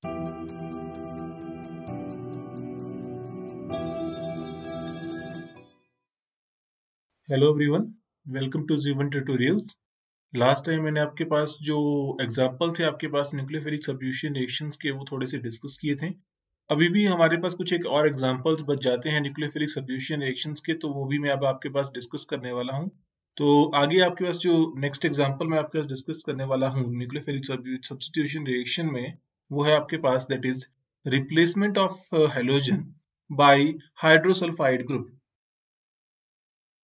Hello everyone, welcome to जीवन tutorials. Last time मैंने आपके पास जो एग्जांपल थे आपके पास न्यूक्लियोफिलिक सब्स्टिट्यूशन रिएक्शंस के, वो थोड़े से डिस्कस किए थे। अभी भी हमारे पास कुछ एक और एग्जांपल्स बच जाते हैं न्यूक्लियोफिलिक सब्स्टिट्यूशन रिएक्शंस के, तो वो भी मैं अब आपके पास डिस्कस करने वाला हूँ। तो आगे आपके पास जो नेक्स्ट एग्जाम्पल मैं आपके पास डिस्कस करने वाला हूँ न्यूक्लियोफिलिक सब्स्टिट्यूशन रिएक्शन में, वो है आपके पास that is replacement of halogen by hydrosulphide group.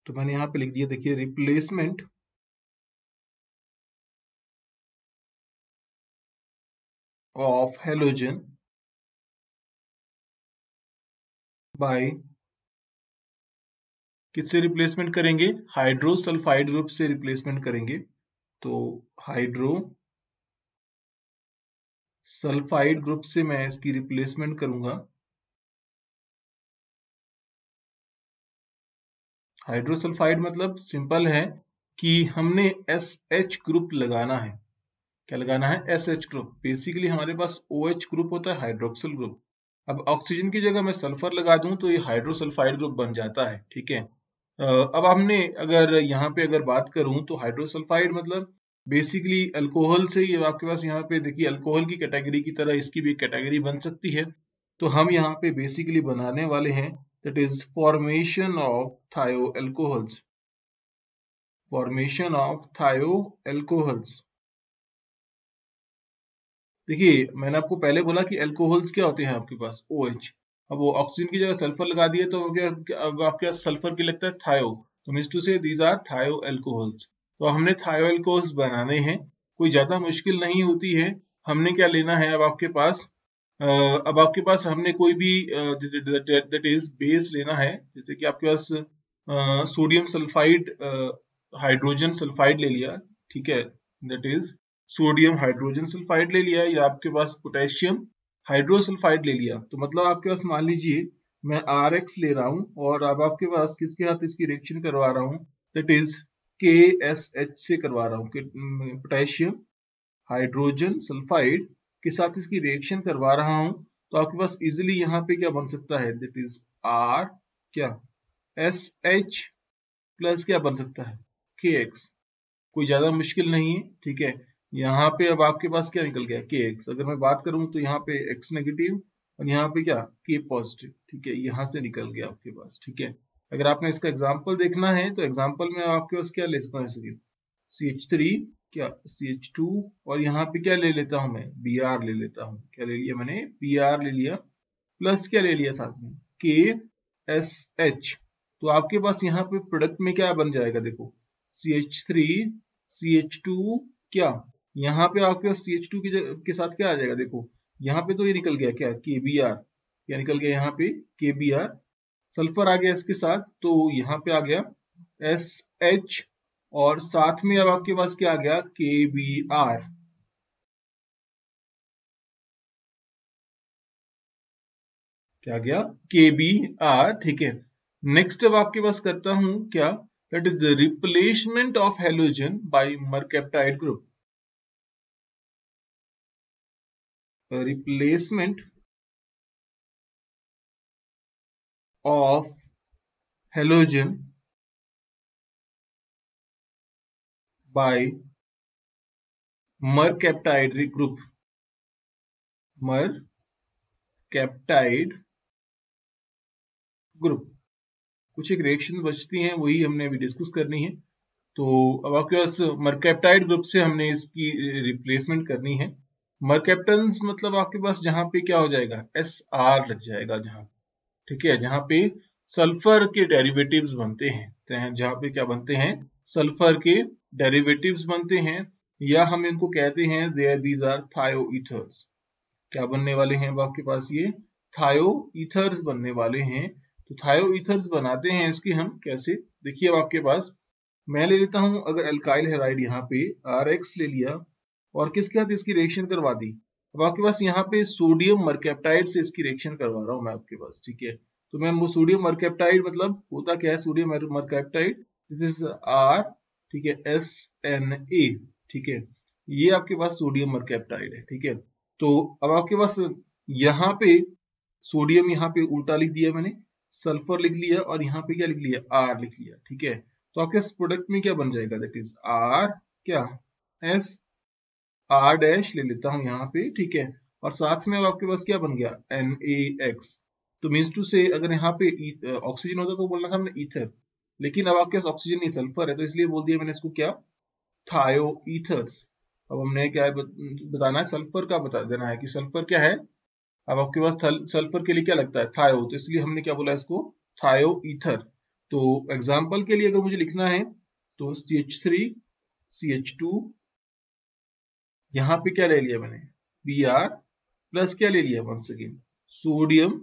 तो मैंने यहाँ पे लिख दिया, देखिए, रिप्लेसमेंट ऑफ हेलोजन बाय, किससे रिप्लेसमेंट करेंगे? हाइड्रोसल्फाइड ग्रुप से रिप्लेसमेंट करेंगे। तो हाइड्रोसल्फाइड ग्रुप से मैं इसकी रिप्लेसमेंट करूंगा। हाइड्रोसल्फाइड मतलब सिंपल है कि हमने SH ग्रुप लगाना है। क्या लगाना है? SH group. बेसिकली हमारे पास OH ग्रुप होता है, हाइड्रोक्सिल ग्रुप। अब ऑक्सीजन की जगह मैं सल्फर लगा दूं तो ये हाइड्रोसल्फाइड ग्रुप बन जाता है, ठीक है। अब हमने अगर यहाँ पे अगर बात करूं तो हाइड्रोसल्फाइड मतलब बेसिकली अल्कोहल से, ये आपके पास यहाँ पे देखिए अल्कोहल की कैटेगरी की तरह इसकी भी कैटेगरी बन सकती है। तो हम यहाँ पे बेसिकली बनाने वाले हैं दैट इज फॉर्मेशन ऑफ थायो एल्कोहल्स। फॉर्मेशन ऑफ थायो एल्कोहल्स। देखिए मैंने आपको पहले बोला कि अल्कोहल्स क्या होते हैं आपके पास? OH। अब वो ऑक्सीजन की जगह सल्फर लगा दिए तो अब आपके पास सल्फर की लगता है थायो, तो मीन्स टू से दीज आर थायो एल्कोहल्स। तो हमने थायो एल्कोहल्स बनाने हैं, कोई ज्यादा मुश्किल नहीं होती है। हमने क्या लेना है अब आपके पास? हमने कोई भी दैट इज बेस लेना है। जैसे कि आपके पास सोडियम सल्फाइड, हाइड्रोजन सल्फाइड ले लिया, ठीक है, that is sodium hydrogen sulphide ले लिया, या आपके पास पोटेशियम हाइड्रोसल्फाइड ले लिया। तो मतलब आपके पास मान लीजिए मैं RX ले रहा हूं और अब आपके पास किसके साथ इसकी रिएक्शन करवा रहा हूं? दैट इज KSH से करवा रहा हूं, पोटेशियम हाइड्रोजन सल्फाइड के साथ इसकी रिएक्शन करवा रहा हूं। तो आपके पास इजिली यहाँ पे क्या बन सकता है? दैट इज R क्या SH प्लस क्या बन सकता है? KX। कोई ज्यादा मुश्किल नहीं है, ठीक है। यहाँ पे अब आपके पास क्या निकल गया? KX। अगर मैं बात करूं तो यहाँ पे X नेगेटिव और यहाँ पे क्या? K पॉजिटिव, ठीक है, यहाँ से निकल गया आपके पास, ठीक है। अगर आपने इसका एग्जाम्पल देखना है तो एग्जाम्पल में आपके पास क्या ले सकता हूँ? CH3 क्या CH2, और यहाँ पे क्या ले लेता हूं मैं? Br ले लेता हूँ। क्या ले लिया मैंने? Br ले लिया, प्लस क्या ले लिया साथ में? KSH। तो आपके पास यहाँ पे प्रोडक्ट में क्या बन जाएगा? देखो, CH3 CH2 क्या, यहाँ पे आपके पास CH2 के साथ क्या आ जाएगा? देखो यहाँ पे तो ये निकल गया क्या? KBr। क्या निकल गया यहाँ पे? KBr। सल्फर आ गया इसके साथ, तो यहाँ पे आ गया SH, और साथ में अब आपके पास क्या आ गया? KBr। क्या गया? KBr, ठीक है। नेक्स्ट अब आपके पास करता हूं क्या? That is the replacement of halogen by mercaptide group. Replacement of halogen by mercaptide group. Mercaptide group. कुछ एक रिएक्शन बचती हैं, वही हमने अभी डिस्कस करनी है। तो अब आपके पास मरकैप्टाइड ग्रुप से हमने इसकी रिप्लेसमेंट करनी है। मरकैप्टन्स मतलब आपके पास जहां पे क्या हो जाएगा? SR लग जाएगा जहां, ठीक है, जहां पे सल्फर के डेरिवेटिव्स बनते हैं, जहां पे क्या बनते हैं? सल्फर के डेरिवेटिव्स बनते हैं, या हम इनको कहते हैं दीज आर थायोईथर्स। क्या बनने वाले हैं अब आपके पास? ये थायोईथर्स बनने वाले हैं। तो थायोईथर्स बनाते हैं इसके हम कैसे? देखिए अब आपके पास मैं ले लेता हूं, अगर अल्काइल हैलाइड यहाँ पे RX ले लिया और किसके साथ इसकी रिएक्शन करवा दी। अब आपके पास यहाँ पे सोडियम मरकैप्टाइड से इसकी रिएक्शन करवा रहा हूं मैं आपके पास, ठीक है। तो मैं वो सोडियम मरकैप्टाइड मतलब होता क्या है? सोडियम मरकैप्टाइड, दिस इज R, ठीक है, SNA, ठीक है। ये आपके पास सोडियम मरकैप्टाइड है, ठीक है। तो अब आपके पास यहाँ पे सोडियम यहाँ पे उल्टा लिख दिया मैंने, सल्फर लिख लिया और यहाँ पे क्या लिख लिया, आर लिख लिया, ठीक है। तो आपके प्रोडक्ट में क्या बन जाएगा, दैट इज आर क्या, एस, आर डैश ले लेता हूं यहाँ पे, ठीक है। और साथ में अब आपके पास क्या बन गया, NaX। तो मीन्स टू से अगर यहाँ पे ऑक्सीजन होता तो बोलना था हमने ईथर, लेकिन अब आपके पास ऑक्सीजन नहीं सल्फर है, तो इसलिए बोल दिया मैंने इसको क्या, थायो ईथर्स। अब हमने क्या बताना है, सल्फर का बता देना है कि सल्फर क्या है। अब आपके पास सल्फर के लिए क्या लगता है, थायो, तो इसलिए हमने क्या बोला इसको, थायो ईथर। तो एग्जाम्पल के लिए अगर मुझे लिखना है तो CH3 CH2, यहाँ पे क्या ले लिया मैंने, Br प्लस क्या ले लिया, वंस अगेन सोडियम,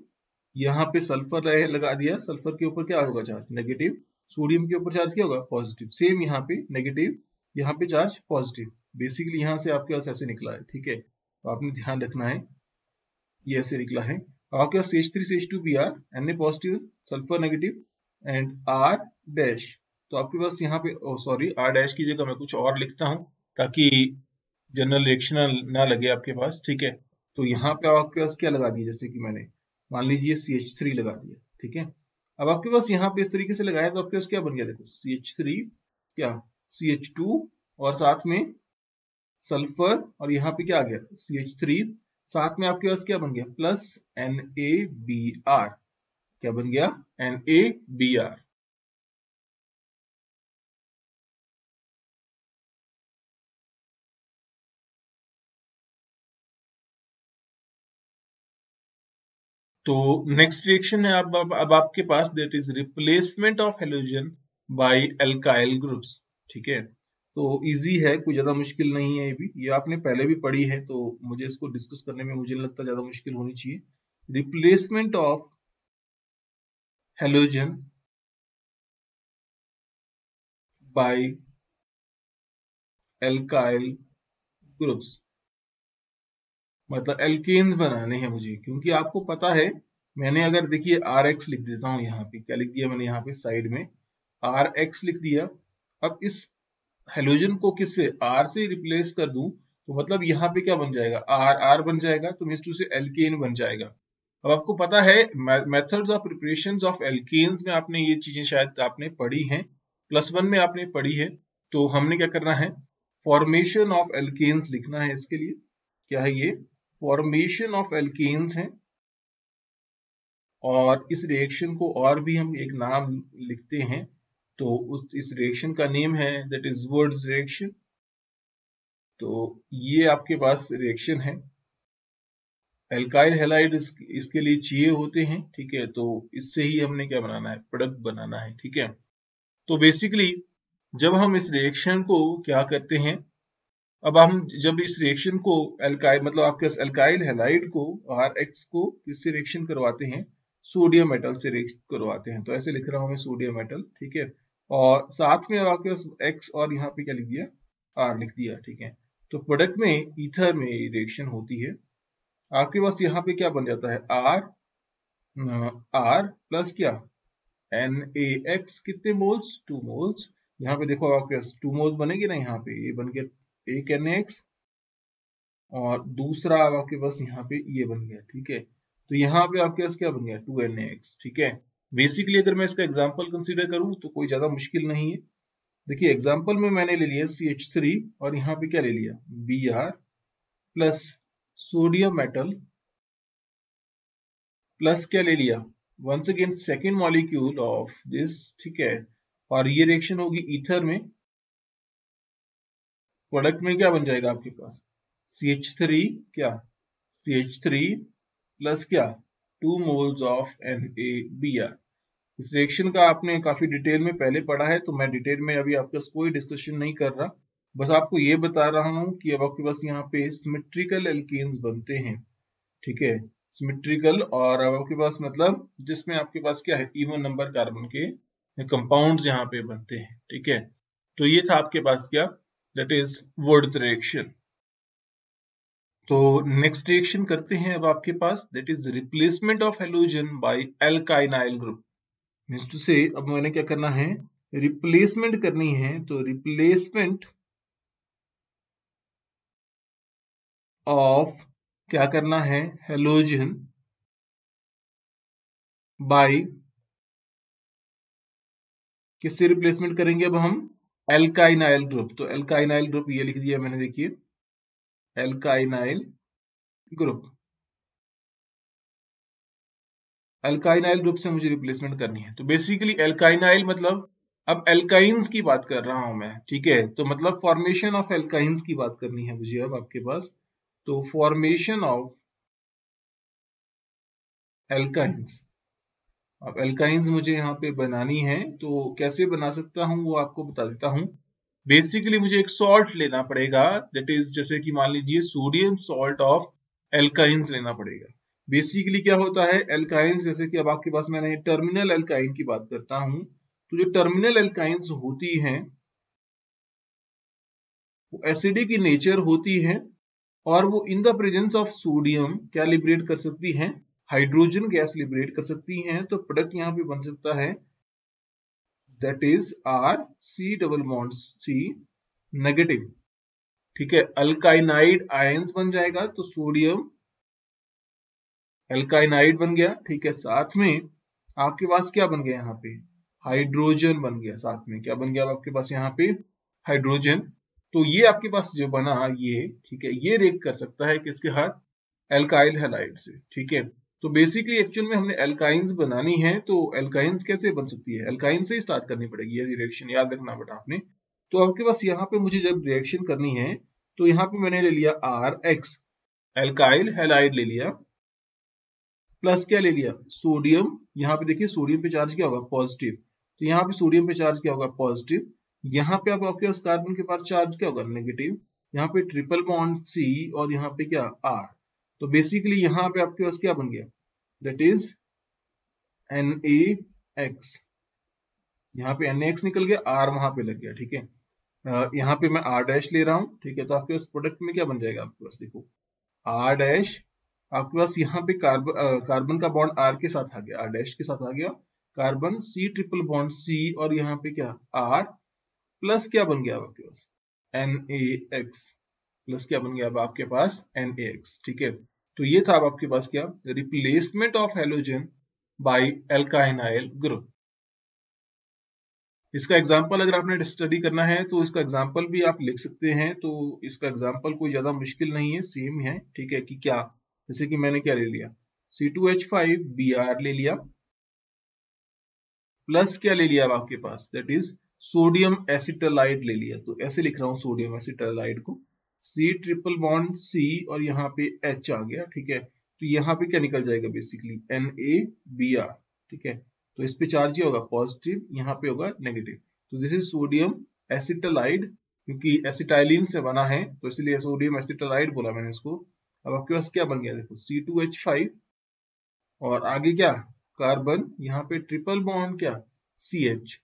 यहाँ पे सल्फर लगा दिया, सल्फर के ऊपर क्या होगा चार्ज, नेगेटिव, सोडियम के ऊपर चार्ज क्या होगा, पॉजिटिव, सेम यहाँ पे नेगेटिव, यहाँ पे चार्ज पॉजिटिव। बेसिकली यहाँ से आपके पास ऐसे निकला है, ठीक है। तो आपने ध्यान रखना है, ये ऐसे निकला है। आपके पास CH3 CH2 Br, Na positive, sulphur negative and R dash. तो आपके पास यहाँ पे सॉरी, R डैश की जगह मैं कुछ और लिखता हूँ ताकि जनरल रिएक्शन ना लगे आपके पास, ठीक है। तो यहाँ पे आपके पास क्या लगा दिया, जैसे कि मैंने मान लीजिए CH3 लगा दिया, ठीक है। अब आपके पास यहाँ पे इस तरीके से लगाया तो आपके पास क्या बन गया, देखो CH3 क्या, CH2 और साथ में सल्फर, और यहाँ पे क्या आ गया, CH3, साथ में आपके पास क्या बन गया, प्लस NaBr, क्या बन गया, NaBr। तो नेक्स्ट रिएक्शन है अब आपके पास, that is replacement of halogen by alkyl groups, ठीक है। तो इजी है, कोई ज्यादा मुश्किल नहीं है, ये भी ये आपने पहले भी पढ़ी है, तो मुझे इसको डिस्कस करने में मुझे नहीं लगता ज्यादा मुश्किल होनी चाहिए। Replacement of halogen by alkyl groups, मतलब एल्केन्स बनाने हैं मुझे, क्योंकि आपको पता है, मैंने अगर देखिए RX लिख देता हूं, यहाँ पे क्या लिख दिया मैंने, यहाँ पे साइड में RX लिख दिया। अब इस हेलोजन को किससे, R से रिप्लेस कर दूं, तो मतलब यहाँ पे क्या बन जाएगा, R बन जाएगा, तो मींस टू से एल्केन बन जाएगा। अब आपको पता है methods of preparation of alkenes में आपने ये चीजें शायद आपने पढ़ी हैं, +1 में आपने पढ़ी है। तो हमने क्या करना है, फॉर्मेशन ऑफ एल्केन्स लिखना है, इसके लिए क्या है, ये फॉर्मेशन ऑफ एल्केन्स है। और इस रिएक्शन को और भी हम एक नाम लिखते हैं, तो इस रिएक्शन का नेम है दैट इज वुड्स रिएक्शन। तो ये आपके पास रिएक्शन है, एल्काइल हैलाइड इसके लिए चाहिए होते हैं, ठीक है। तो इससे ही हमने क्या बनाना है, प्रोडक्ट बनाना है, ठीक है। तो बेसिकली जब हम इस रिएक्शन को क्या करते हैं, अब हम जब इस रिएक्शन को एल्काइल मतलब आपके एल्काइल हैलाइड को RX को किससे रिएक्शन करवाते हैं, सोडियम मेटल से रिएक्शन करवाते हैं। तो ऐसे लिख रहा हूं मैं, सोडियम मेटल, ठीक है। और साथ में आपके पास X और यहाँ पे क्या लिख दिया, R लिख दिया, ठीक है। तो प्रोडक्ट में ईथर में रिएक्शन होती है, आपके पास यहाँ पे क्या बन जाता है, R प्लस क्या, NaX, कितने मोल्स, 2 मोल्स। यहाँ पे देखो आपके पास 2 मोल्स बनेंगे ना, यहाँ पे ये बन गया एक NaX, और दूसरा आपके पास यहाँ पे ये बन गया, ठीक है। तो यहाँ पे आपके पास क्या बन गया, 2NaX, ठीक है। बेसिकली अगर मैं इसका एग्जांपल कंसीडर करूं तो कोई ज्यादा मुश्किल नहीं है। देखिए एग्जांपल में मैंने ले लिया CH3 और यहाँ पे क्या ले लिया, Br plus sodium metal plus क्या ले लिया, once again second molecule of this, ठीक है। और ये रिएक्शन होगी ईथर में, प्रोडक्ट में क्या बन जाएगा आपके पास, CH3 क्या, CH3 प्लस क्या, 2 मोल्स ऑफ NaBr। इस रिएक्शन का आपने काफी डिटेल में पहले पढ़ा है, तो मैं डिटेल में अभी आपके साथ कोई डिस्कशन नहीं कर रहा, बस आपको ये बता रहा हूं कि अब आपके पास यहाँ पे सिमेट्रिकल एल्केन्स बनते हैं, ठीक है। सिमेट्रिकल, और अब आपके पास मतलब जिसमें आपके पास क्या है, इवन नंबर कार्बन के कंपाउंड्स यहाँ पे बनते हैं, ठीक है। तो ये था आपके पास क्या, दैट इज वुड्स रिएक्शन। तो नेक्स्ट रिएक्शन करते हैं अब आपके पास, that is replacement of halogen by alkynyl group. Means two से अब मैंने क्या करना है, रिप्लेसमेंट करनी है, तो रिप्लेसमेंट ऑफ क्या करना है, हेलोजन बाय किससे रिप्लेसमेंट करेंगे अब हम, एल्काइनाइल ग्रुप। तो एल्काइनाइल ग्रुप ये लिख दिया मैंने, देखिए एल्काइनाइल ग्रुप, एल्काइनाइल ग्रुप से मुझे रिप्लेसमेंट करनी है। तो बेसिकली एल्काइनाइल मतलब अब एल्काइंस की बात कर रहा हूं मैं, ठीक है, तो मतलब फॉर्मेशन ऑफ एल्काइंस की बात करनी है मुझे अब आपके पास। तो फॉर्मेशन ऑफ एल्काइंस, अब एल्काइंस मुझे यहाँ पे बनानी है, तो कैसे बना सकता हूँ वो आपको बता देता हूँ। बेसिकली मुझे एक सॉल्ट लेना पड़ेगा, दैट इज जैसे कि मान लीजिए सोडियम सॉल्ट ऑफ एल्काइंस लेना पड़ेगा। बेसिकली क्या होता है एल्काइंस, जैसे कि अब आपके पास मैंने टर्मिनल एल्काइन की बात करता हूं, तो जो टर्मिनल एल्काइंस होती हैं वो एसिडिक in नेचर होती है, और वो in the presence of sodium क्या लिबरेट कर सकती हैं, हाइड्रोजन गैस लिबरेट कर सकती हैं। तो प्रोडक्ट यहाँ पे बन सकता है that is R C double bond C negative, ठीक है, अल्काइनाइड आयंस बन जाएगा, तो सोडियम एल्काइनाइड बन गया, ठीक है, साथ में आपके पास क्या बन गया यहाँ पे, हाइड्रोजन बन गया, साथ में क्या बन गया आपके पास यहाँ पे, हाइड्रोजन। तो ये आपके पास जो बना ये, ठीक है, ये रिएक्ट कर सकता है किसके साथ, एल्काइल हैलाइड से, ठीक है। तो बेसिकली एक्चुअल में हमने एल्काइंस बनानी है, तो एल्काइंस कैसे बन सकती है, एल्काइन से ही स्टार्ट करनी पड़ेगी ये रिएक्शन, याद रखना बेटा आपने। तो आपके पास यहाँ पे मुझे जब रिएक्शन करनी है, तो यहाँ पे मैंने ले लिया आर एक्स, एल्काइल हैलाइड ले लिया, प्लस क्या ले लिया, सोडियम। यहाँ पे देखिए सोडियम पे चार्ज क्या होगा, पॉजिटिव, तो यहाँ पे सोडियम पे चार्ज क्या होगा, पॉजिटिव। यहाँ पे आपके पास कार्बन के पास चार्ज क्या होगा, नेगेटिव। यहाँ पे ट्रिपल बॉन्ड सी, और यहाँ पे क्या, आर। तो बेसिकली यहाँ पे आपके पास क्या बन गया, दैट इज NaX, यहाँ पे NaX निकल गया, आर वहां पे लग गया, ठीक है। यहाँ पे मैं आर डैश ले रहा हूँ, ठीक है, तो आपके पास प्रोडक्ट में क्या बन जाएगा आपके पास, देखो आर डैश, आपके पास यहाँ पे कार्बन का बॉन्ड आर के साथ आ गया, आर डैश के साथ आ गया, carbon C triple bond C, और यहाँ पे क्या, आर, प्लस क्या बन गया अब आपके पास, NaX, प्लस क्या बन गया अब आपके पास, NaX, ठीक है। तो ये था अब आपके पास क्या, replacement of halogen by alkynyl group. इसका एग्जाम्पल अगर आपने स्टडी करना है तो इसका एग्जाम्पल भी आप लिख सकते हैं। तो इसका एग्जाम्पल कोई ज्यादा मुश्किल नहीं है, सेम है, ठीक है, कि क्या, जैसे कि मैंने क्या ले लिया, C2H5Br ले लिया, प्लस क्या ले लिया अब आपके पास, दैट इज सोडियम एसिटलाइड ले लिया। तो ऐसे लिख रहा हूं सोडियम एसिटलाइड को, C ट्रिपल बॉन्ड C, और यहाँ पे H आ गया, ठीक है। तो यहाँ पे क्या निकल जाएगा, बेसिकली NaBr, ठीक है। तो इस पे चार्ज क्या होगा, पॉजिटिव, यहाँ पे होगा नेगेटिव। तो दिस इज सोडियम एसिटलाइड, क्योंकि एसिटाइलिन से बना है तो इसलिए सोडियम एसिटलाइड बोला मैंने इसको। अब आपके पास क्या बन गया, देखो C2H5, और आगे क्या, कार्बन, यहाँ पे ट्रिपल बॉन्ड क्या, CH।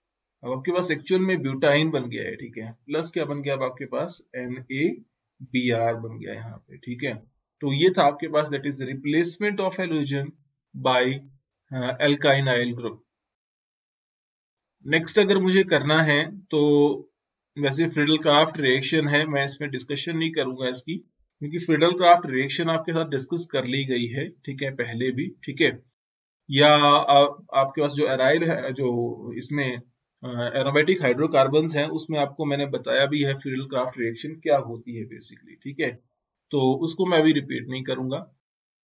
अब आपके पास एक्चुअल में ब्यूटाइन बन गया है, ठीक है, प्लस क्या बन गया अब आपके पास, NaBr बन गया यहाँ पे, ठीक है। तो ये था आपके पास, that is replacement of halogen by alkynyl group. Next अगर मुझे करना है तो वैसे फ्रिडल क्राफ्ट रिएक्शन है, मैं इसमें डिस्कशन नहीं करूंगा इसकी, क्योंकि फ्रिडल क्राफ्ट रिएक्शन आपके साथ डिस्कस कर ली गई है, ठीक है, पहले भी, ठीक है। या आपके पास जो एराइल है, जो इसमें एरोमेटिक हाइड्रोकार्बन्स हैं, उसमें आपको मैंने बताया भी है फ्रिडल क्राफ्ट रिएक्शन क्या होती है बेसिकली, ठीक है। तो उसको मैं अभी रिपीट नहीं करूंगा।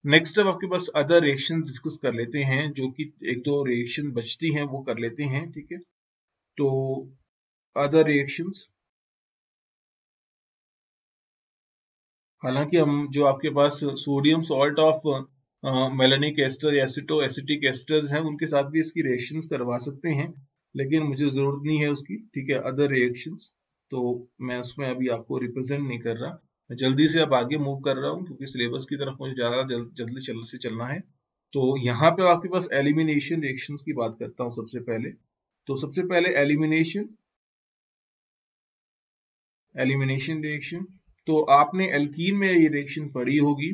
नेक्स्ट अब आपके पास अदर रिएक्शन डिस्कस कर लेते हैं, जो कि एक दो रिएक्शन बचती हैं वो कर लेते हैं, ठीक है। तो अदर रिएक्शंस, हालांकि हम जो आपके पास sodium salt of melanic ester या एसिटो एसिटिक एस्टर्स हैं उनके साथ भी इसकी रिएक्शंस करवा सकते हैं, लेकिन मुझे जरूरत नहीं है उसकी, ठीक है, अदर रिएक्शंस। तो मैं उसमें अभी आपको रिप्रेजेंट नहीं कर रहा, मैं जल्दी से अब आगे मूव कर रहा हूँ, क्योंकि सिलेबस की तरफ मुझे ज्यादा जल्दी से चलना है। तो यहाँ पे आपके पास एलिमिनेशन रिएक्शंस की बात करता हूँ सबसे पहले। तो सबसे पहले एलिमिनेशन, एलिमिनेशन रिएक्शन, तो आपने एल्कीन में ये रिएक्शन पढ़ी होगी।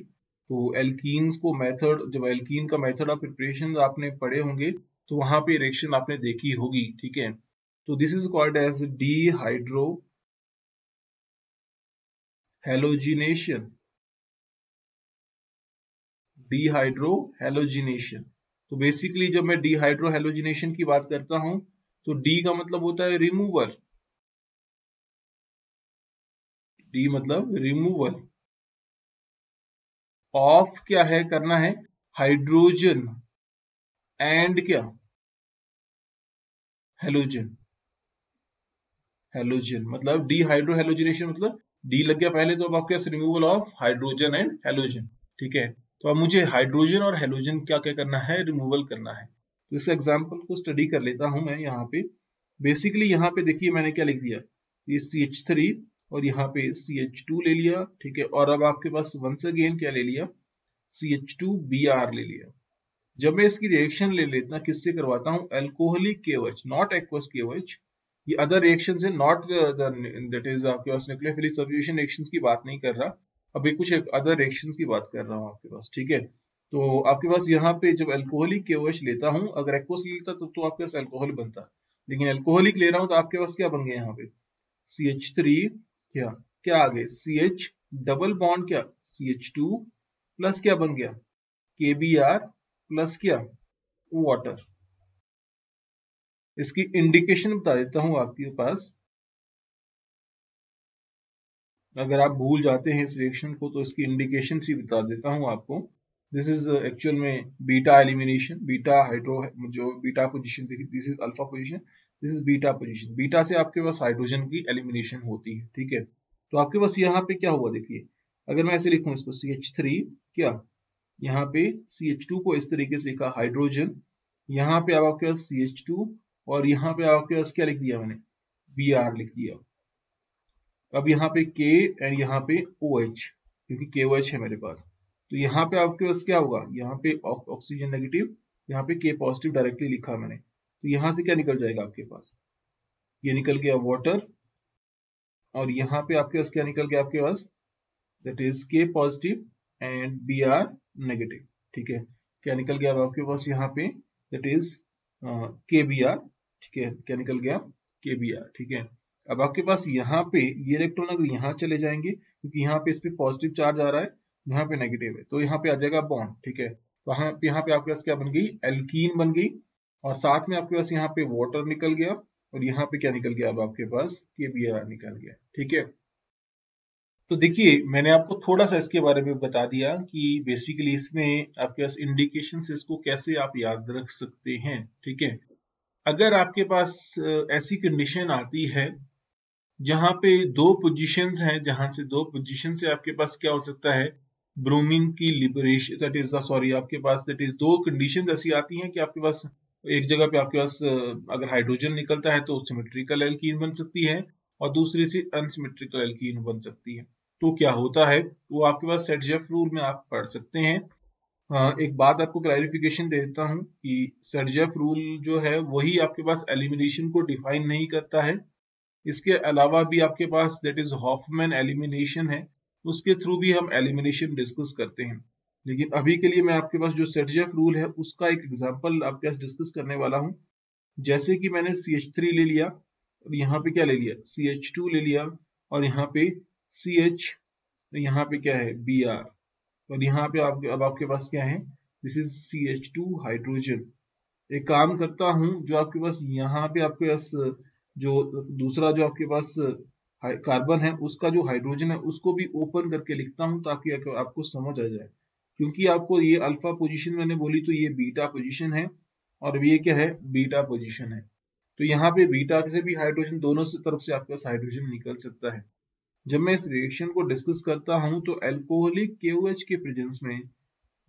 तो एल्कीन्स को मेथड, जब एल्कीन का मेथड ऑफ प्रिपरेशन आपने पढ़े होंगे तो वहां पे रिएक्शन आपने देखी होगी, ठीक है। तो this is called as dehydrohalogenation, dehydrohalogenation. तो बेसिकली जब मैं डिहाइड्रो हेलोजिनेशन की बात करता हूं तो डी का मतलब होता है रिमूवल, डी मतलब रिमूवल ऑफ क्या है करना है, हाइड्रोजन एंड क्या, हेलोजन। हेलोजन मतलब डिहाइड्रो हेलोजिनेशन मतलब डी लग गया पहले, तो अब आपके पास removal of hydrogen and halogen. ठीक है, तो अब मुझे हाइड्रोजन और हेलोजन क्या क्या करना है, रिमूवल करना है। तो इस एग्जांपल को स्टडी कर लेता हूं मैं यहाँ पे। बेसिकली यहाँ पे देखिए मैंने क्या लिख दिया, ये CH3 और यहाँ पे CH2 ले लिया। ठीक है, और अब आपके पास वंस अगेन क्या ले लिया, CH2Br ले लिया। जब मैं इसकी रिएक्शन ले लेता किससे करवाता हूं, alcoholic KOH, not aqueous KOH। ये अदर रिएक्शंस है, नॉट दैट इज आपके पास न्यूक्लियोफिलिक सब्स्टिट्यूशन रिएक्शंस की बात नहीं कर रहा, अभी कुछ एक अदर रिएक्शंस की बात कर रहा हूं आपके पास। ठीक है, तो आपके पास यहाँ पे जब एल्कोहलिक KOH लेता हूं, अगर एक्वस लेता तो आपके पास एल्कोहल बनता, लेकिन एल्कोहलिक ले रहा हूं तो आपके पास क्या बन गया यहाँ पे, CH3 क्या क्या आ गए, CH डबल बॉन्ड क्या, CH2 प्लस क्या बन गया, KBr प्लस क्या, वाटर। इसकी इंडिकेशन बता देता हूं आपके पास, अगर आप भूल जाते हैं इस रिएक्शन को तो इसकी इंडिकेशन ही बता देता हूं आपको। दिस इज एक्चुअल में बीटा एलिमिनेशन, बीटा हाइड्रो, जो बीटा पोजीशन थी, this is alpha position, this is beta position. Beta से आपके पास हाइड्रोजन की एलिमिनेशन होती है। ठीक है, तो आपके पास यहाँ पे क्या हुआ देखिए, अगर मैं ऐसे लिखूं इसको CH3 क्या, यहाँ पे CH2 को इस तरीके से लिखा हाइड्रोजन, यहाँ पे अब आपके पास CH2 और यहाँ पे आपके पास क्या लिख दिया मैंने, Br लिख दिया। अब यहाँ पे K एंड यहाँ पे OH, क्योंकि KOH है मेरे पास, तो यहाँ पे आपके पास क्या होगा, यहाँ पे ऑक्सीजन नेगेटिव, यहाँ पे K पॉजिटिव डायरेक्टली लिखा मैंने, तो यहाँ से क्या निकल जाएगा आपके पास, ये निकल गया वाटर, और यहाँ पे आपके पास क्या निकल गया आपके पास, that is K positive and Br negative. ठीक है, क्या निकल गया अब आपके पास यहाँ पे, दैट इज KBr। ठीक है, क्या निकल गया, KBr। ठीक है, अब आपके पास यहाँ पे ये इलेक्ट्रॉन अगर यहाँ चले जाएंगे, क्योंकि यहाँ पे इस पे पॉजिटिव चार्ज आ रहा है, यहाँ पे नेगेटिव है, तो यहाँ पे आ जाएगा बॉन्ड। ठीक है, तो यहाँ पे आपके पास क्या बन गई, एल्कीन बन गई, और साथ में आपके पास यहाँ पे वाटर निकल गया, और यहाँ पे क्या निकल गया, अब आपके पास KBr निकल गया। ठीक है, तो देखिए मैंने आपको थोड़ा सा इसके बारे में बता दिया कि बेसिकली इसमें आपके पास इंडिकेशन से इसको कैसे आप याद रख सकते हैं। ठीक है, अगर आपके पास ऐसी कंडीशन आती है जहां पे दो पोजीशंस हैं, जहां से दो पोजीशन से आपके पास क्या हो सकता है, ब्रोमीन की लिबरेशन, दैट इज सॉरी आपके पास दैट इज दो कंडीशन ऐसी आती हैं कि आपके पास एक जगह पे आपके पास अगर हाइड्रोजन निकलता है तो सिमेट्रिकल एल्कीन बन सकती है, और दूसरी से अनसिमेट्रिकल एल्कीन बन सकती है। तो क्या होता है, वो आपके पास सेट-जेफ रूल में आप पढ़ सकते हैं। एक बात आपको क्लैरिफिकेशन दे देता हूं कि सेट-जेफ रूल जो है वही आपके पास एलिमिनेशन को डिफाइन नहीं करता है, इसके अलावा भी आपके पास दैट इज हॉफमैन एलिमिनेशन है, उसके थ्रू भी हम एलिमिनेशन डिस्कस करते हैं। लेकिन अभी के लिए मैं आपके पास जो सेट-जेफ रूल है उसका एक एग्जांपल आपके पास डिस्कस करने वाला हूं। जैसे कि मैंने CH3 ले लिया, और यहाँ पे क्या ले लिया, CH2 ले लिया, और यहाँ पे CH, यहाँ पे क्या है Br, और यहाँ पे अब आपके पास क्या है, दिस इज CH2 हाइड्रोजन। एक काम करता हूं, जो आपके पास यहाँ पे आपके पास जो दूसरा जो आपके पास कार्बन है उसका जो हाइड्रोजन है उसको भी ओपन करके लिखता हूं ताकि आपको समझ आ जाए, क्योंकि आपको ये अल्फा पोजीशन मैंने बोली तो ये बीटा पोजीशन है, और ये क्या है, बीटा पोजीशन है। तो यहाँ पे बीटा से भी हाइड्रोजन, दोनों से तरफ से आपके पास हाइड्रोजन निकल सकता है। जब मैं इस रिएक्शन को डिस्कस करता हूं तो एल्कोहलिक KOH के प्रेजेंस में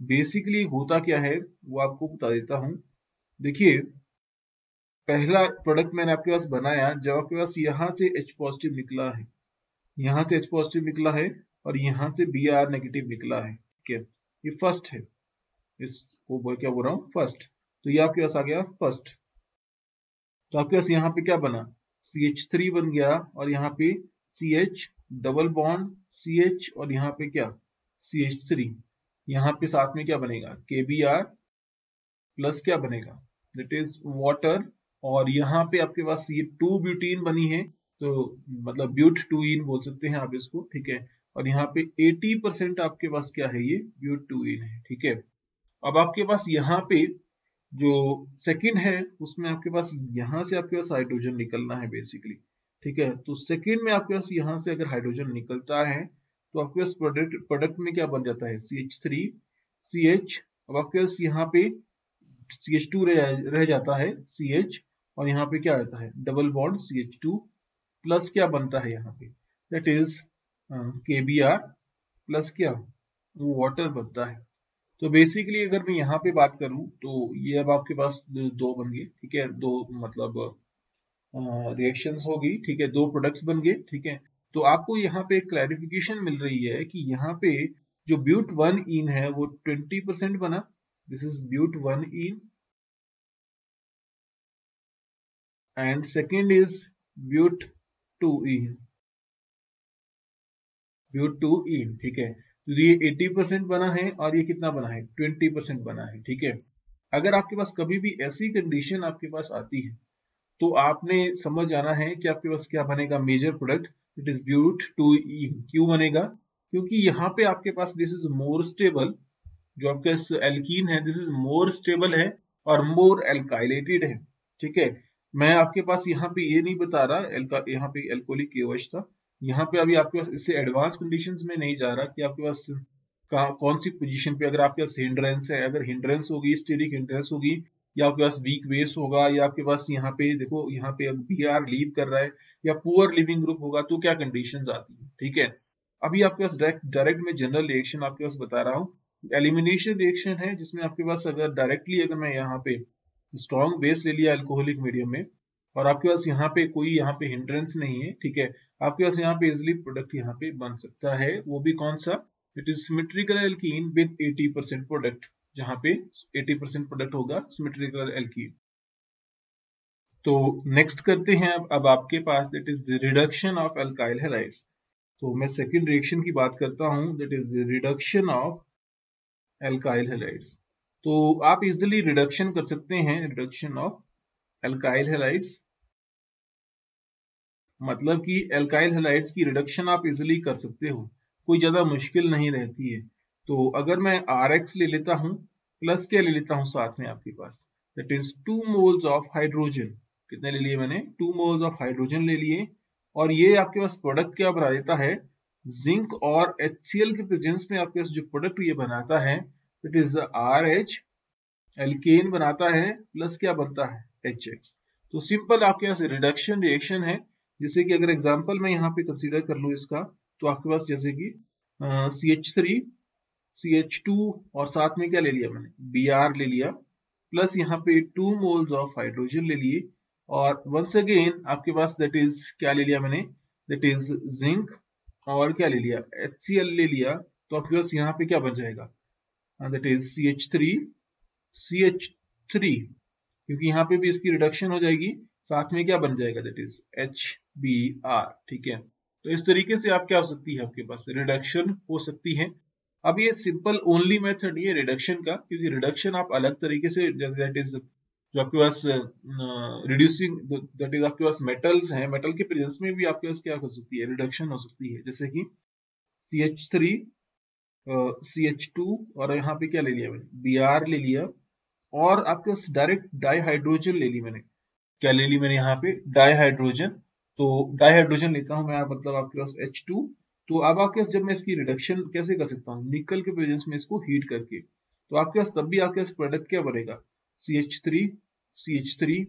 बेसिकली होता क्या है वो आपको बता देता हूं। देखिए पहला प्रोडक्ट मैंने आपके पास बनाया जब आपके पास यहाँ से H पॉजिटिव निकला है, यहाँ से H पॉजिटिव निकला है, और यहाँ से Br नेगेटिव निकला है। ठीक है, ये फर्स्ट है, इसको क्या बोल रहा हूँ, फर्स्ट। तो ये आपके पास आ गया फर्स्ट, तो आपके पास यहाँ पे क्या बना, CH3 बन गया, और यहाँ पे CH डबल बॉन्ड CH, और यहाँ पे क्या CH3, यहाँ पे साथ में क्या बनेगा KBr प्लस क्या बनेगा, दैट इज वाटर, और यहाँ पे आपके पास ये 2 ब्यूटीन बनी है, तो मतलब ब्यूट 2इन बोल सकते हैं आप इसको। ठीक है, और यहाँ पे 80% आपके पास क्या है, ये ब्यूट 2इन है। ठीक है, अब आपके पास यहाँ पे जो सेकंड है उसमें आपके पास यहाँ से आपके पास हाइड्रोजन निकलना है बेसिकली, ठीक है। तो सेकंड में आपके पास यहाँ से अगर हाइड्रोजन निकलता है तो आपके पास प्रोडक्ट में क्या बन जाता है, CH3 CH। अब आपके पास यहाँ पे CH2 रह जाता है CH, और यहाँ पे क्या आता है डबल बॉन्ड CH2 प्लस क्या बनता है यहाँ पे, दैट इज KBr प्लस क्या वाटर बनता है। तो बेसिकली अगर मैं यहाँ पे बात करूं तो ये अब आपके पास दो बन गए, ठीक है, दो मतलब रिएक्शंस होगी, ठीक है, दो प्रोडक्ट्स बन गए, ठीक है। तो आपको यहाँ पे क्लैरिफिकेशन मिल रही है कि यहाँ पे जो ब्यूट 1 इन है वो 20% बना, this is but 1 ene, and second is but 2 ene, but 2 ene, ठीक है। तो ये 80% बना है और ये कितना बना है 20% बना है, ठीक है। अगर आपके पास कभी भी ऐसी कंडीशन आपके पास आती है तो आपने समझ जाना है कि आपके पास क्या बनेगा major product, it is but 2 ene. क्यों बनेगा, क्योंकि यहाँ पे आपके पास दिस इज मोर स्टेबल, जो आपका एल्कीन है दिस इज मोर स्टेबल है और मोर एल्काइलेटेड है, ठीक है। मैं आपके पास यहाँ पे ये नहीं बता रहा यहाँ पे एल्कोहलिक केवश था, यहाँ पे अभी आपके पास इससे एडवांस कंडीशंस में नहीं जा रहा कि आपके पास कौन सी पोजीशन पे अगर आपके पास हिंड्रेंस है, अगर हिंड्रेंस होगी स्टेरिक हिंड्रेंस होगी, या आपके पास वीक बेस होगा, या आपके पास यहाँ पे देखो यहाँ पे BR लीव कर रहा है, या पुअर लिविंग ग्रुप होगा, तो क्या कंडीशंस आती है, ठीक है। अभी आपके पास डायरेक्ट में जनरल रिएक्शन आपके पास बता रहा हूँ, एलिमिनेशन रिएक्शन है जिसमें आपके पास अगर डायरेक्टली अगर मैं यहाँ पे स्ट्रॉन्ग बेस ले लिया अल्कोहलिक मीडियम में और आपके पास यहाँ पे कोई यहाँ पे हिंड्रेंस नहीं है, ठीक है, आपके पास यहाँ पे इजिली प्रोडक्ट यहाँ पे बन सकता है, वो भी कौन सा, it is symmetrical alkene with 80% product, जहां पे 80% प्रोडक्ट होगा सिमेट्रिकल एल्कीन। तो नेक्स्ट करते हैं अब आपके पास that is reduction of alkyl halides. तो मैं सेकंड रिएक्शन की बात करता हूं, that is reduction of alkyl halides. तो आप इजिली रिडक्शन कर सकते हैं, रिडक्शन ऑफ एल्काइल हैलाइड्स, मतलब कि एल्काइल हैलाइड्स की रिडक्शन आप इजिली कर सकते हो, कोई ज्यादा मुश्किल नहीं रहती है। तो अगर मैं RX ले लेता हूं प्लस क्या ले लेता हूं साथ में आपके पास, that is 2 moles of hydrogen, कितने ले लिए मैंने 2 मोल्स ऑफ हाइड्रोजन ले लिए, और ये आपके पास प्रोडक्ट क्या बना देता है, जिंक और HCl के प्रेजेंस में आपके पास जो प्रोडक्ट ये बनाता है दैट इज RH, एल्केन बनाता है प्लस क्या बनता है HX। तो सिंपल आपके पास रिडक्शन रिएक्शन है, जैसे कि अगर एग्जांपल मैं यहाँ पे कंसीडर कर लूँ इसका, तो आपके पास जैसे कि CH3 CH2 और साथ में क्या ले लिया मैंने Br ले लिया, प्लस यहाँ पे 2 मोल्स ऑफ हाइड्रोजन ले लिए, और वंस अगेन आपके पास दैट इज क्या ले लिया मैंने, दैट इज जिंक और क्या ले लिया HCl ले लिया, तो आपके पास यहाँ पे क्या बन जाएगा, दैट इज CH3 क्योंकि यहाँ पे भी इसकी रिडक्शन हो जाएगी, साथ में क्या बन जाएगा दैट इज HBr, ठीक है। तो इस तरीके से आप क्या हो सकती है आपके पास रिडक्शन हो सकती है। अब ये सिंपल ओनली मेथड ये रिडक्शन का, क्योंकि रिडक्शन आप अलग तरीके से दैट इज जो आपके पास रिड्यूसिंग दैट इज आपके पास मेटल्स हैं, मेटल के प्रेजेंस में भी आपके पास क्या हो सकती है रिडक्शन हो सकती है, जैसे कि CH3 CH2 और यहाँ पे क्या ले लिया मैंने Br ले लिया, और आपके पास डायरेक्ट डाईहाइड्रोजन ले ली मैंने, क्या ले ली मैंने यहाँ पे डाईहाइड्रोजन। तो डाईहाइड्रोजन लेता हूँ मैं, मतलब आपके पास H2। तो अब आपके पास जब मैं इसकी रिडक्शन कैसे कर सकता हूँ, निकल के प्रेजेंस में इसको हीट करके, तो आपके पास तब भी आपके पास प्रोडक्ट क्या बनेगा CH3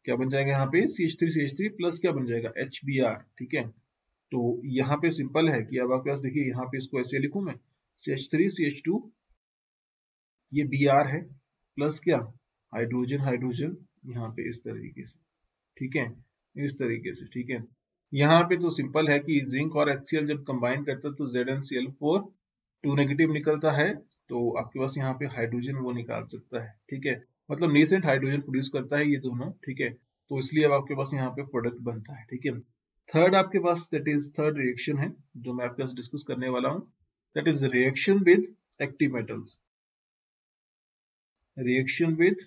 क्या बन जाएगा यहाँ पे CH3 प्लस क्या बन जाएगा HBr, ठीक है। तो यहाँ पे सिंपल है कि अब आपके पास देखिए यहाँ पे इसको ऐसे लिखूं मैं CH3 ये Br है प्लस क्या हाइड्रोजन हाइड्रोजन यहाँ पे इस तरीके से, ठीक है, इस तरीके से, ठीक है। यहाँ पे तो सिंपल है कि जिंक और HCl जब कंबाइन करता है तो ZnCl4 2 नेगेटिव निकलता है, तो आपके पास यहाँ पे हाइड्रोजन वो निकाल सकता है, ठीक है, मतलब नेसेंट हाइड्रोजन प्रोड्यूस करता है ये दोनों, ठीक है। तो इसलिए अब आपके पास यहाँ पे प्रोडक्ट बनता है, ठीक है। थर्ड आपके पास दैट इज थर्ड रिएक्शन है जो मैं आपके पास डिस्कस करने वाला हूँ, that is reaction with active metals, reaction with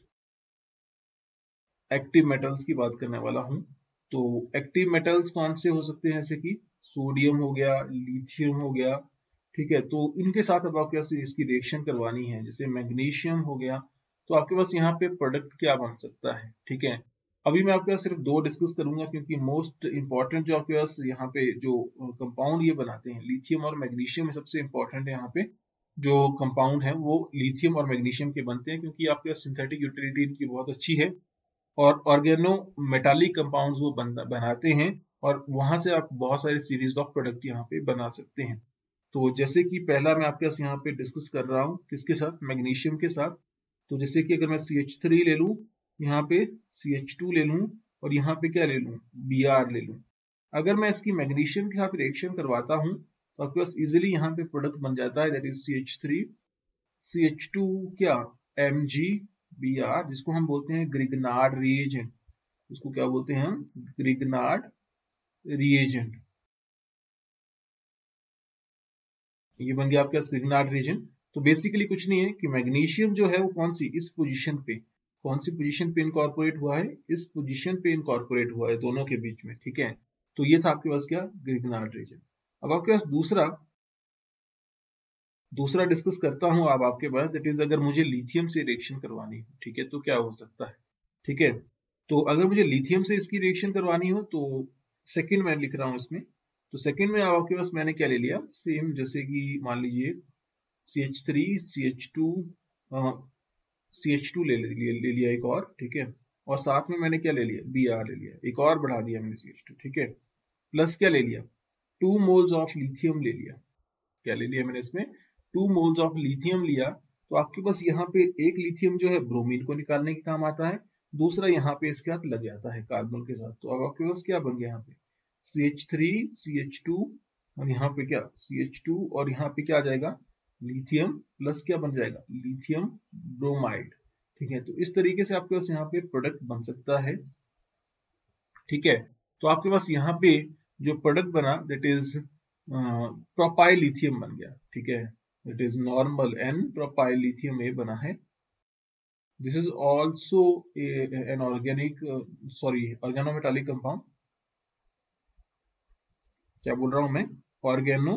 active metals की बात करने वाला हूं। तो एक्टिव मेटल्स कौन से हो सकते हैं, जैसे कि सोडियम हो गया, लिथियम हो गया, ठीक है, तो इनके साथ अब आपके पास इसकी रिएक्शन करवानी है। जैसे मैग्नीशियम हो गया, तो आपके पास यहाँ पे प्रोडक्ट क्या बन सकता है। ठीक है, अभी मैं आपके पास सिर्फ दो डिस्कस करूंगा, क्योंकि मोस्ट इंपॉर्टेंट जो आपके पास यहाँ पे जो कंपाउंड ये बनाते हैं, लिथियम और मैग्नीशियम सबसे इंपॉर्टेंट है। यहाँ पे जो कंपाउंड है वो लिथियम और मैग्नीशियम के बनते हैं, क्योंकि आपके पास सिंथेटिक यूटिलिटी इनकी बहुत अच्छी है और ऑर्गेनो मेटालिक कंपाउंड्स वो बनाते हैं, और वहां से आप बहुत सारी सीरीज ऑफ प्रोडक्ट यहाँ पे बना सकते हैं। तो जैसे कि पहला मैं आपके पास यहाँ पे डिस्कस कर रहा हूँ किसके साथ, मैग्नीशियम के साथ। तो जैसे कि अगर मैं CH3 ले लूँ, यहाँ पे CH2 ले लूँ, और यहाँ पे क्या ले लूँ, Br ले लूँ। अगर मैं इसकी मैग्नीशियम के साथ रिएक्शन करवाता हूँ तो आपके पास इजिली यहाँ पे प्रोडक्ट बन जाता है, दैट इज CH3 CH2 क्या, MgBr, जिसको हम बोलते हैं ग्रिग्नार्ड रिएजेंट। इसको क्या बोलते हैं हम, ग्रिग्नार्ड रिएजेंट। ये बन गया आपके पास ग्रिग्नार्ड रिएजेंट। तो बेसिकली कुछ नहीं है कि मैग्नीशियम जो है वो कौन सी, इस पोजीशन पे, कौन सी पोजीशन पे इनकॉर्पोरेट हुआ है, इस पोजीशन पे इनकॉर्पोरेट हुआ है दोनों के बीच में। ठीक है, तो ये था आपके पास क्या, ग्रिग्नार्ड रिएजेंट। अब आपके पास दूसरा दूसरा डिस्कस करता हूं अब आपके पास, दैट इज अगर मुझे लिथियम से रिएक्शन करवानी हो, ठीक है, तो क्या हो सकता है। ठीक है, तो अगर मुझे लिथियम से इसकी रिएक्शन करवानी हो तो सेकंड मैं लिख रहा हूं इसमें। तो सेकंड में आपके पास मैंने क्या ले लिया, सेम जैसे कि मान लीजिए CH3 CH2 CH2 ले लिया एक और। ठीक है, और साथ में मैंने क्या ले लिया, Br ले लिया, एक और बढ़ा दिया मैंने CH2। ठीक है, प्लस क्या ले लिया, 2 मोल्स ऑफ लिथियम ले लिया। क्या ले लिया मैंने इसमें, 2 मोल्स ऑफ लिथियम लिया। तो आपके पास यहाँ पे एक लिथियम जो है ब्रोमीन को निकालने के काम आता है, दूसरा यहाँ पे इसके साथ लग जाता है कार्बन के साथ। तो अब आपके पास क्या बन गया यहाँ पे, CH3 CH2, और यहाँ पे क्या CH2, और यहाँ पे क्या आ जाएगा, लिथियम प्लस क्या बन जाएगा, लिथियम ब्रोमाइड। ठीक है, तो इस तरीके से आपके पास यहाँ पे प्रोडक्ट बन सकता है। ठीक है, तो आपके पास यहाँ पे जो प्रोडक्ट बना दैट इज प्रोपाइल लिथियम बन गया। ठीक है, it is normal N propyl lithium ए बना है। This is also an organic sorry organometallic compound. क्या बोल रहा हूं मैं, ऑर्गेनो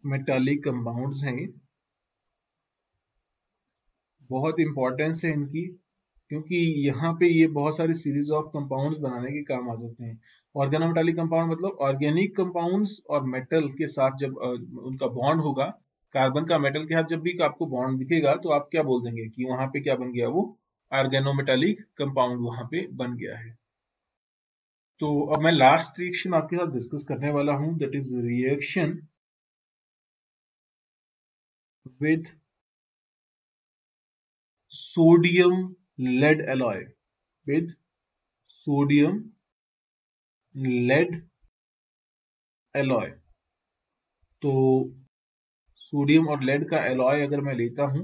मेटालिक कंपाउंड्स हैं, बहुत इंपॉर्टेंस है इनकी, क्योंकि यहाँ पे ये बहुत सारी सीरीज ऑफ कंपाउंड्स बनाने के काम आ सकते हैं। ऑर्गेनोमेटालिक कंपाउंड मतलब ऑर्गेनिक कंपाउंड्स और मेटल के साथ जब उनका बॉन्ड होगा, कार्बन का मेटल के साथ जब भी आपको बॉन्ड दिखेगा तो आप क्या बोल देंगे कि वहां पे क्या बन गया, वो ऑर्गेनोमेटालिक कंपाउंड वहां पे बन गया है। तो अब मैं लास्ट रिएक्शन आपके साथ डिस्कस करने वाला हूं, that is reaction with sodium lead alloy, with sodium lead alloy. तो सोडियम और लेड का एलॉय अगर मैं लेता हूं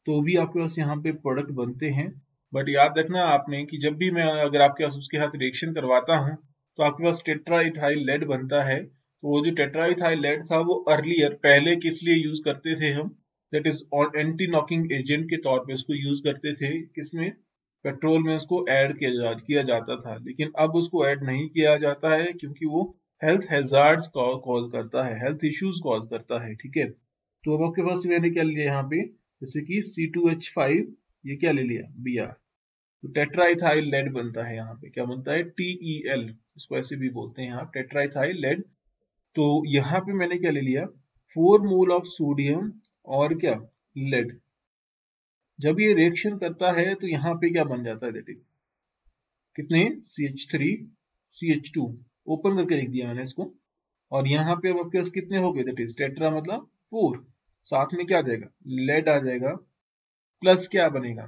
तो भी आपके पास यहाँ पे प्रोडक्ट बनते हैं। बट याद रखना आपने कि जब भी मैं अगर आपके पास उसके साथ रिएक्शन करवाता हूं तो आपके पास टेट्रा इथाइल लेड बनता है। तो वो जो टेट्रा इथाइल लेड था वो अर्लियर पहले किस लिए यूज करते थे हम, that is anti knocking agent के तौर पे उसको यूज करते थे, किसमें, पेट्रोल में उसको ऐड किया जाता था। लेकिन अब उसको ऐड नहीं किया जाता है क्योंकि वो हेल्थ हैजार्ड्स कॉज करता है, हेल्थ इश्यूज कॉज करता है। ठीक है, तो अब आपके पास मैंने क्या लिया यहाँ पे, जैसे कि C2H5, ये क्या ले लिया, Br। तो टेट्राइथाइल लेड बनता है, यहाँ पे क्या बनता है, TeL, इसको ऐसे भी बोलते हैं यहाँ, टेट्राइथाइल लेड। तो यहाँ पे मैंने क्या ले लिया, 4 मोल ऑफ सोडियम और क्या, लेड। जब ये रिएक्शन करता है तो यहाँ पे क्या बन जाता है, देखिए कितने, CH3 CH2, ओपन करके लिख दिया मैंने इसको। और यहाँ पे अब आपके पास कितने हो गए, दैट इज टेट्रा मतलब 4, साथ में क्या आ जाएगा, लेड आ जाएगा, प्लस क्या बनेगा,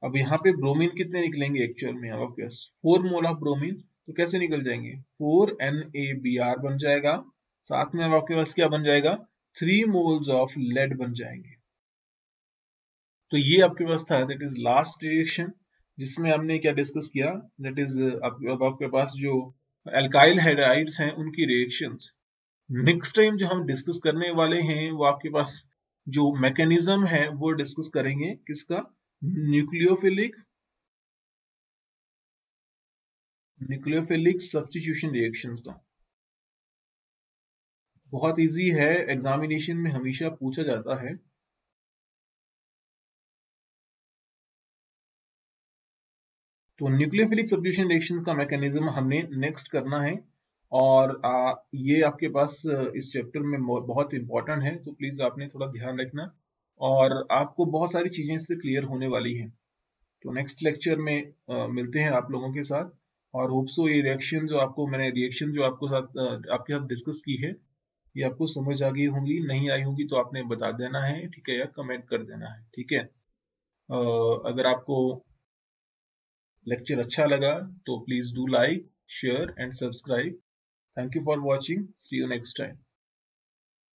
अब यहाँ पे ब्रोमीन कितने निकलेंगे एक्चुअल में, अब आपके पास 4 मोल ऑफ ब्रोमीन, तो कैसे निकल जाएंगे, 4NaBr बन जाएगा, साथ में अब आपके पास क्या बन जाएगा, 3 मोल्स ऑफ लेड बन जाएंगे। तो ये आपके पास था, दैट इज लास्ट रिएक्शन, जिसमें हमने क्या डिस्कस किया, दैट इज अब आपके पास जो एल्काइल हाइड्राइड्स हैं उनकी रिएक्शंस। नेक्स्ट टाइम जो हम डिस्कस करने वाले हैं वो आपके पास जो मैकेनिज्म है वो डिस्कस करेंगे, किसका, न्यूक्लियोफिलिक न्यूक्लियोफिलिक सब्स्टिट्यूशन रिएक्शंस का। बहुत इजी है, एग्जामिनेशन में हमेशा पूछा जाता है। तो न्यूक्लियोफिलिक सब्स्टिट्यूशन रिएक्शंस का मैकेनिज्म हमने नेक्स्ट करना है, और ये आपके पास इस चैप्टर में बहुत इंपॉर्टेंट है, तो प्लीज आपने थोड़ा ध्यान रखना, और आपको बहुत सारी चीजें इससे क्लियर होने वाली हैं। तो नेक्स्ट लेक्चर में मिलते हैं आप लोगों के साथ, और होप सो ये रिएक्शन जो आपको साथ आपके साथ डिस्कस की है, ये आपको समझ आ गई होंगी, नहीं आई होंगी तो आपने बता देना है, ठीक है, या कमेंट कर देना है, ठीक है। अगर आपको लेक्चर अच्छा लगा तो please do like, share and subscribe. Thank you for watching, see you next time.